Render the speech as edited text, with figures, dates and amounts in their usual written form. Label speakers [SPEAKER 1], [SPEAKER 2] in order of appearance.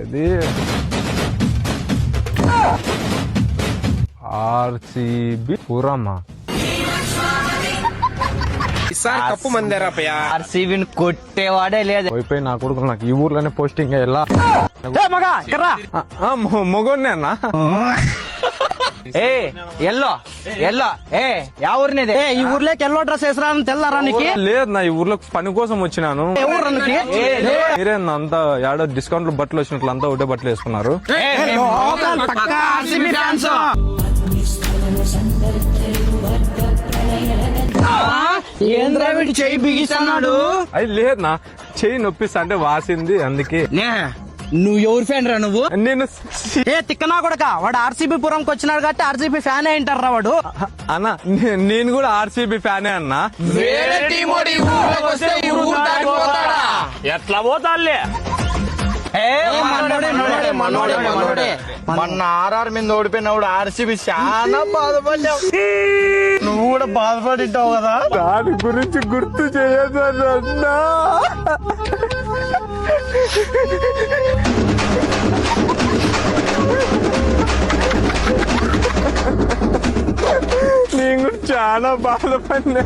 [SPEAKER 1] ఇది ఆర్సీబీ పురమా
[SPEAKER 2] ఈసారి కప్పు మందేరాపయ్యా.
[SPEAKER 3] ఆర్సీబీని కొట్టేవాడే లేదు.
[SPEAKER 1] పోయిపోయి నా కొడుకు నాకు ఈ ఊర్లోనే పోస్టింగ్ ఎలా మొగోన్నే అన్నా.
[SPEAKER 3] ఏ ఎల్లో ఎల్లో ఏ యా ఊరినిది? ఈ ఊర్లోకి ఎల్లో డ్రెస్ వేసరా తెల్లారా నీకు?
[SPEAKER 1] లేదు నా ఈ ఊర్లో పని కోసం వచ్చినాను. మీరేనా అంతా ఏడో డిస్కౌంట్లు బట్టలు వచ్చినట్లు అంతా ఒకటే బట్టలు వేసుకున్నారు.
[SPEAKER 3] ఏంద్రా వీడి చెయ్యి బిగిస్తున్నాడు?
[SPEAKER 1] అది లేదు నా చెయ్యి నొప్పిస్తా అంటే వాసింది అందుకే.
[SPEAKER 3] నువ్వు ఎవరు ఫ్యాన్ రా నువ్వు?
[SPEAKER 1] నేను
[SPEAKER 3] తిక్కనా కొడక వాడు ఆర్సీబీ పురంకి వచ్చినాడు కాబట్టి ఆర్సీబీ ఫ్యాన్ అంటారా వాడు?
[SPEAKER 1] అన్నా నేను కూడా ఆర్సీబీ ఫ్యానే అన్నా.
[SPEAKER 2] ఎట్లా పోతాలే
[SPEAKER 3] మొన్న ఆర్ఆర్ మీద ఓడిపోయినప్పుడు ఆర్సీబీ చాలా బాధపడ్డావు. నువ్వు కూడా బాధపడింటావు కదా.
[SPEAKER 1] దాని గురించి గుర్తు చేయదన్నా. నేను కూడా చాలా బాధపడినా.